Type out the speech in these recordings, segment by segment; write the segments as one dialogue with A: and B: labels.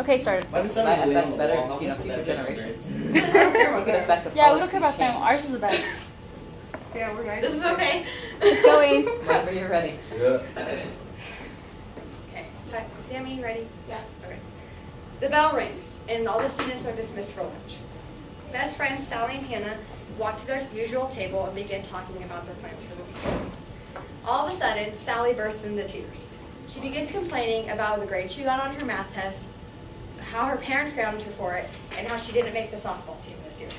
A: Okay, started.
B: Might affect better, future generations.
A: We don't care about
B: affect the
A: yeah, we don't care about
B: policy
A: them. Ours is the best.
C: Yeah, we're nice.
D: This is okay.
A: It's going.
B: Whenever you're ready.
E: Yeah.
D: Okay, so Sammy, you ready?
C: Yeah.
D: Okay. The bell rings, and all the students are dismissed for lunch. Best friends Sally and Hannah walk to their usual table and begin talking about their plans for the week. All of a sudden, Sally bursts into tears. She begins complaining about the grade she got on her math test, how her parents grounded her for it, and how she didn't make the softball team this year.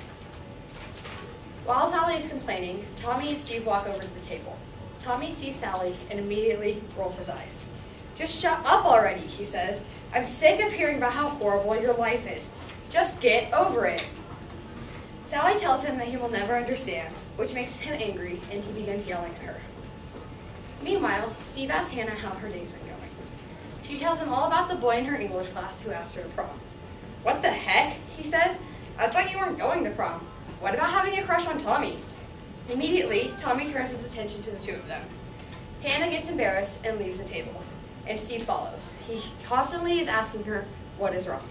D: While Sally is complaining, Tommy and Steve walk over to the table. Tommy sees Sally and immediately rolls his eyes. "Just shut up already," he says. "I'm sick of hearing about how horrible your life is. Just get over it." Sally tells him that he will never understand, which makes him angry, and he begins yelling at her. Meanwhile, Steve asks Hannah how her day's been going. She tells him all about the boy in her English class who asked her to prom. "What the heck?" he says. "I thought you weren't going to prom. What about having a crush on Tommy?" Immediately, Tommy turns his attention to the two of them. Hannah gets embarrassed and leaves the table, and Steve follows. He constantly is asking her what is wrong.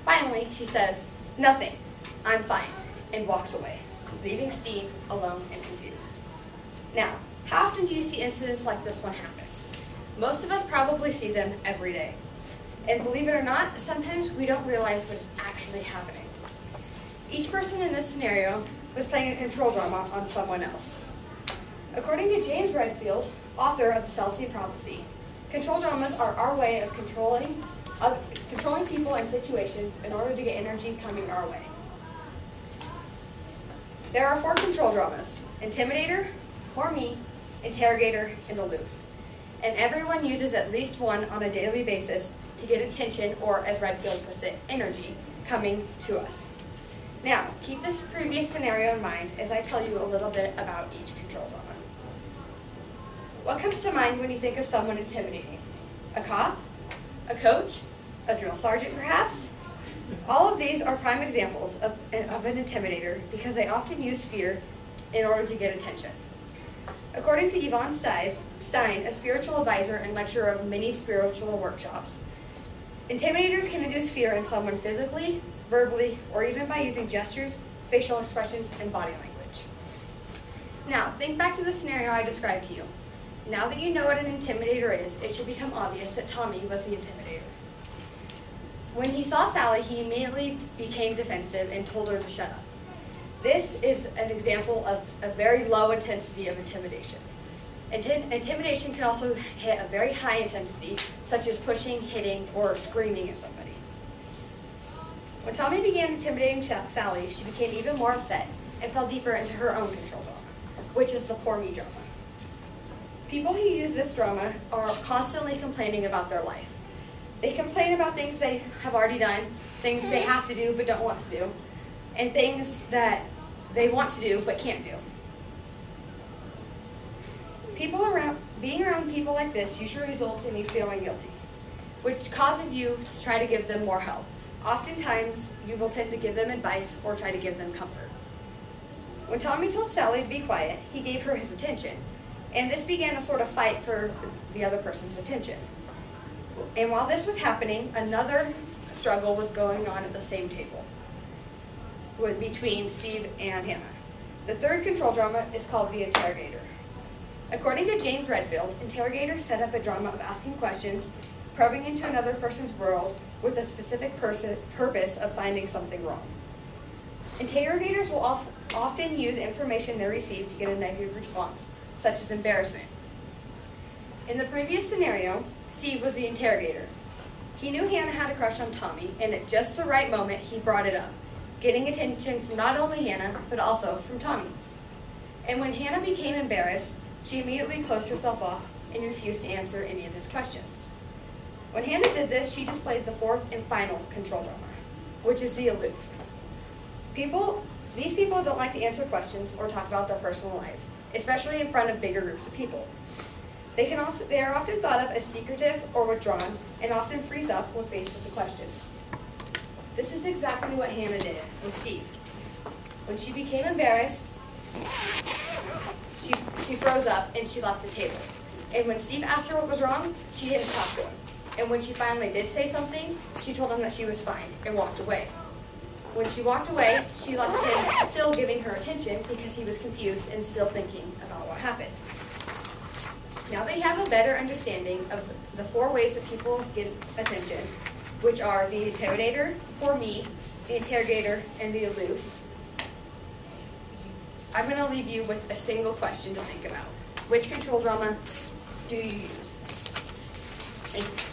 D: Finally, she says, "Nothing, I'm fine," and walks away, leaving Steve alone and confused. Now, how often do you see incidents like this one happen? Most of us probably see them every day. And believe it or not, sometimes we don't realize what is actually happening. Each person in this scenario was playing a control drama on someone else. According to James Redfield, author of the Celestine Prophecy, control dramas are our way of controlling people and situations in order to get energy coming our way. There are 4 control dramas: Intimidator, Poor Me, Interrogator, and Aloof. And everyone uses at least one on a daily basis to get attention, or as Redfield puts it, energy, coming to us. Now, keep this previous scenario in mind as I tell you a little bit about each control drama. What comes to mind when you think of someone intimidating? A cop? A coach? A drill sergeant, perhaps? All of these are prime examples of an intimidator because they often use fear in order to get attention. According to Yvonne Stein, a spiritual advisor and lecturer of many spiritual workshops, intimidators can induce fear in someone physically, verbally, or even by using gestures, facial expressions, and body language. Now, think back to the scenario I described to you. Now that you know what an intimidator is, it should become obvious that Tommy was the intimidator. When he saw Sally, he immediately became defensive and told her to shut up. This is an example of a very low intensity of intimidation. Intimidation can also hit a very high intensity, such as pushing, hitting, or screaming at somebody. When Tommy began intimidating Sally, she became even more upset and fell deeper into her own control drama, which is the poor me drama. People who use this drama are constantly complaining about their life. They complain about things they have already done, things they have to do but don't want to do, and things that they want to do but can't do. Being around people like this usually results in you feeling guilty, which causes you to try to give them more help. Oftentimes, you will tend to give them advice or try to give them comfort. When Tommy told Sally to be quiet, he gave her his attention, and this began a sort of fight for the other person's attention. And while this was happening, another struggle was going on at the same table between Steve and Hannah. The third control drama is called the Interrogator. According to James Redfield, interrogators set up a drama of asking questions, probing into another person's world with a specific purpose of finding something wrong. Interrogators will often use information they receive to get a negative response, such as embarrassment. In the previous scenario, Steve was the interrogator. He knew Hannah had a crush on Tommy, and at just the right moment, he brought it up, getting attention from not only Hannah, but also from Tommy. And when Hannah became embarrassed, she immediately closed herself off and refused to answer any of his questions. When Hannah did this, she displayed the fourth and final control drama, which is the aloof. These people don't like to answer questions or talk about their personal lives, especially in front of bigger groups of people. They are often thought of as secretive or withdrawn, and often freeze up when faced with the question. This is exactly what Hannah did with Steve. When she became embarrassed, she froze up and she left the table. And when Steve asked her what was wrong, she didn't talk to him. And when she finally did say something, she told him that she was fine and walked away. When she walked away, she left him still giving her attention because he was confused and still thinking about what happened. Now they have a better understanding of the 4 ways that people get attention, which are the intimidator, poor me, the interrogator, and the aloof. I'm going to leave you with a single question to think about. Which control drama do you use? Thank you.